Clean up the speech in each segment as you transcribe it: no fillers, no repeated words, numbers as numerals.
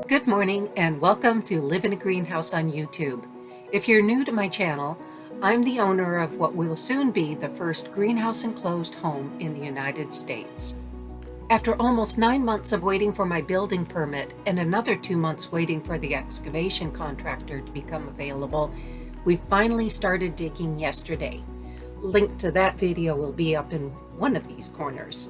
Good morning and welcome to Live in a Greenhouse on YouTube. If you're new to my channel, I'm the owner of what will soon be the first greenhouse enclosed home in the United States. After almost 9 months of waiting for my building permit and another 2 months waiting for the excavation contractor to become available, we finally started digging yesterday. Link to that video will be up in one of these corners.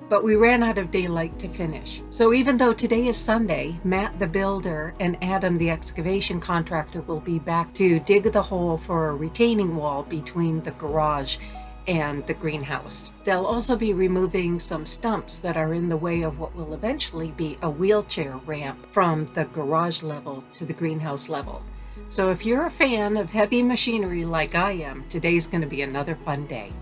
But we ran out of daylight to finish. So even though today is Sunday, Matt the builder and Adam the excavation contractor will be back to dig the hole for a retaining wall between the garage and the greenhouse. They'll also be removing some stumps that are in the way of what will eventually be a wheelchair ramp from the garage level to the greenhouse level. So if you're a fan of heavy machinery like I am, today's going to be another fun day.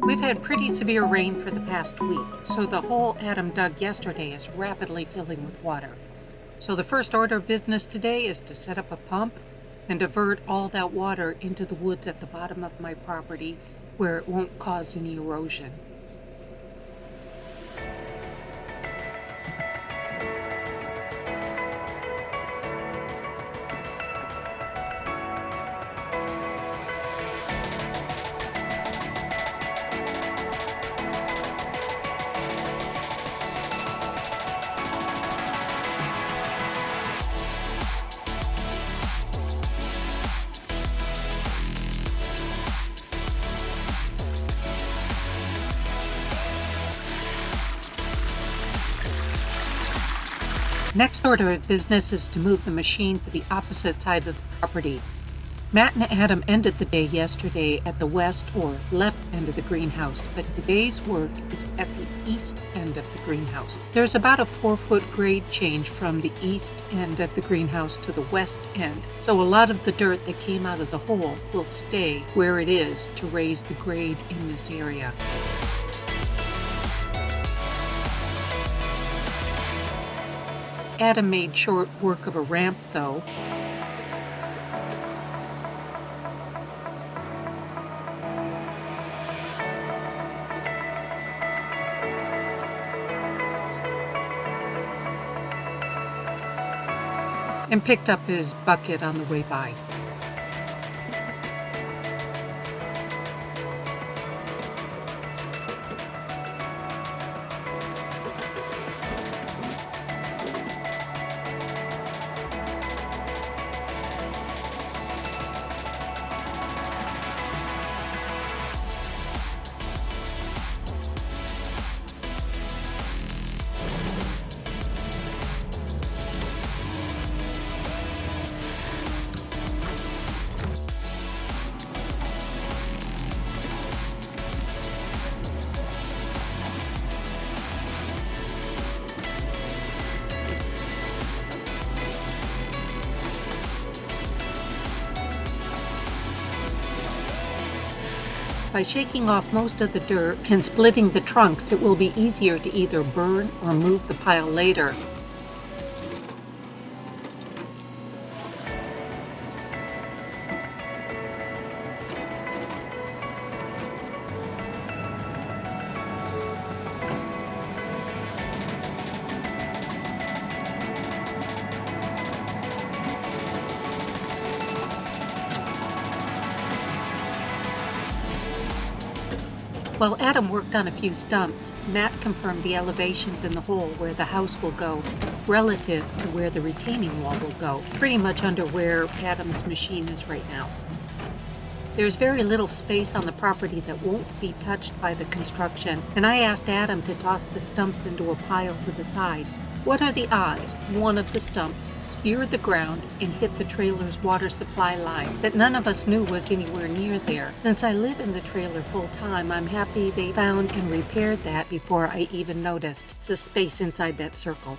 We've had pretty severe rain for the past week, so the hole Adam dug yesterday is rapidly filling with water. So the first order of business today is to set up a pump and divert all that water into the woods at the bottom of my property where it won't cause any erosion. Next order of business is to move the machine to the opposite side of the property. Matt and Adam ended the day yesterday at the west or left end of the greenhouse, but today's work is at the east end of the greenhouse. There's about a 4-foot grade change from the east end of the greenhouse to the west end, so a lot of the dirt that came out of the hole will stay where it is to raise the grade in this area. Adam made short work of a ramp, though. And picked up his bucket on the way by. By shaking off most of the dirt and splitting the trunks, it will be easier to either burn or move the pile later. While Adam worked on a few stumps, Matt confirmed the elevations in the hole where the house will go relative to where the retaining wall will go, pretty much under where Adam's machine is right now. There's very little space on the property that won't be touched by the construction, and I asked Adam to toss the stumps into a pile to the side. What are the odds one of the stumps speared the ground and hit the trailer's water supply line that none of us knew was anywhere near there? Since I live in the trailer full time, I'm happy they found and repaired that before I even noticed. It's the space inside that circle.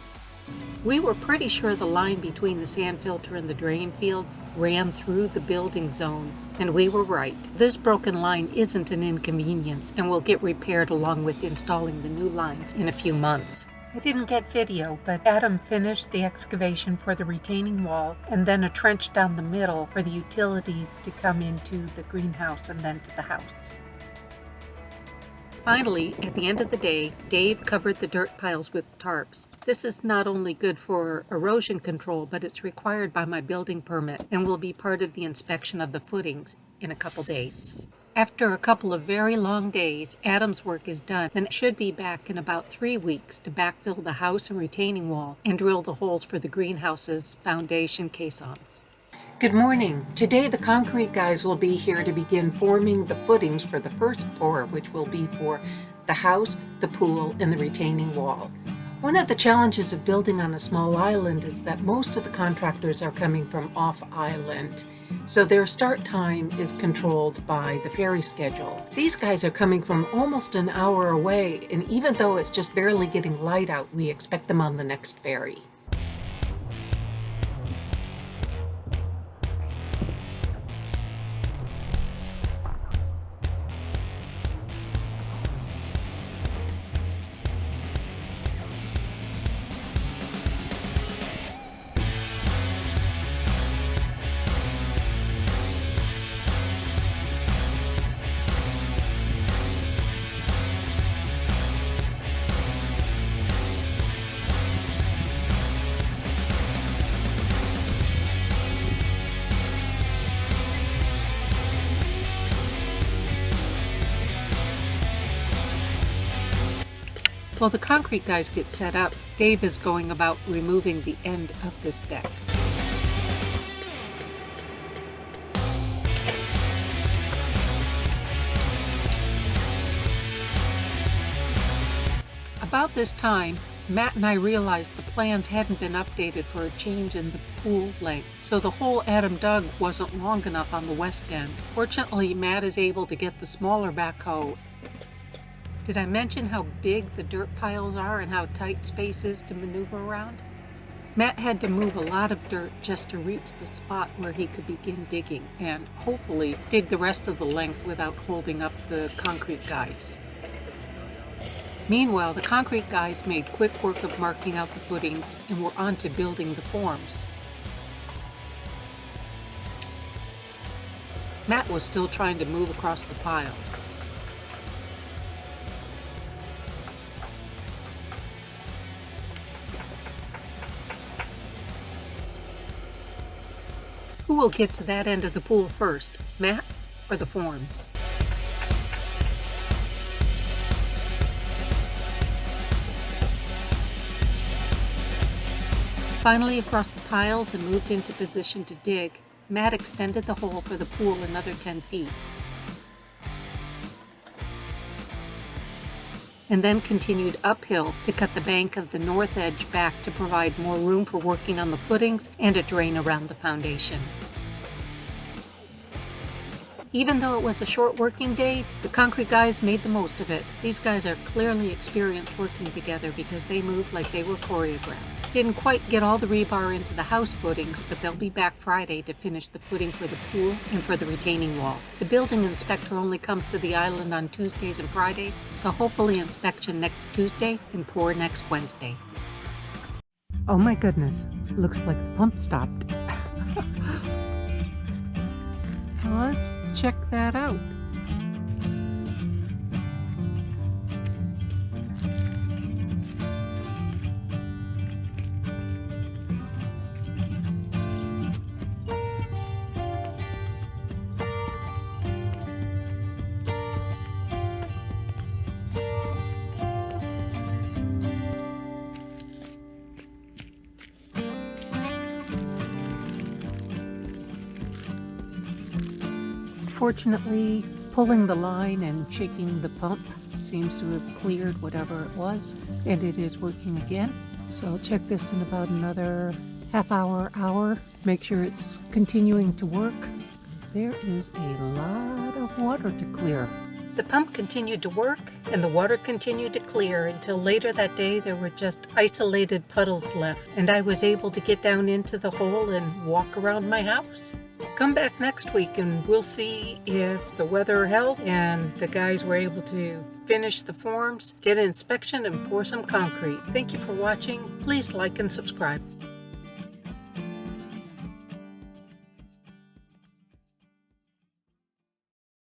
We were pretty sure the line between the sand filter and the drain field ran through the building zone, and we were right. This broken line isn't an inconvenience and will get repaired along with installing the new lines in a few months. I didn't get video, but Adam finished the excavation for the retaining wall and then a trench down the middle for the utilities to come into the greenhouse and then to the house. Finally, at the end of the day, Dave covered the dirt piles with tarps. This is not only good for erosion control, but it's required by my building permit and will be part of the inspection of the footings in a couple days. After a couple of very long days, Adam's work is done and should be back in about 3 weeks to backfill the house and retaining wall and drill the holes for the greenhouse's foundation caissons. Good morning. Today the concrete guys will be here to begin forming the footings for the first pour, which will be for the house, the pool, and the retaining wall. One of the challenges of building on a small island is that most of the contractors are coming from off-island, so their start time is controlled by the ferry schedule. These guys are coming from almost an hour away, and even though it's just barely getting light out, we expect them on the next ferry. While the concrete guys get set up, Dave is going about removing the end of this deck. About this time, Matt and I realized the plans hadn't been updated for a change in the pool length, so the hole Adam dug wasn't long enough on the west end. Fortunately, Matt is able to get the smaller backhoe. Did I mention how big the dirt piles are and how tight space is to maneuver around? Matt had to move a lot of dirt just to reach the spot where he could begin digging and hopefully dig the rest of the length without holding up the concrete guys. Meanwhile, the concrete guys made quick work of marking out the footings and were on to building the forms. Matt was still trying to move across the piles. Who will get to that end of the pool first, Matt or the forms? Finally across the piles and moved into position to dig, Matt extended the hole for the pool another 10 feet. And then continued uphill to cut the bank of the north edge back to provide more room for working on the footings and a drain around the foundation. Even though it was a short working day, the concrete guys made the most of it. These guys are clearly experienced working together because they moved like they were choreographed. Didn't quite get all the rebar into the house footings, but they'll be back Friday to finish the footing for the pool and for the retaining wall. The building inspector only comes to the island on Tuesdays and Fridays, so hopefully inspection next Tuesday and pour next Wednesday. Oh my goodness, looks like the pump stopped. Let's check that out. Fortunately, pulling the line and shaking the pump seems to have cleared whatever it was, and it is working again. So I'll check this in about another half hour, make sure it's continuing to work. There is a lot of water to clear. The pump continued to work and the water continued to clear until later that day there were just isolated puddles left, and I was able to get down into the hole and walk around my house. Come back next week and we'll see if the weather held and the guys were able to finish the forms, get an inspection, and pour some concrete. Thank you for watching. Please like and subscribe.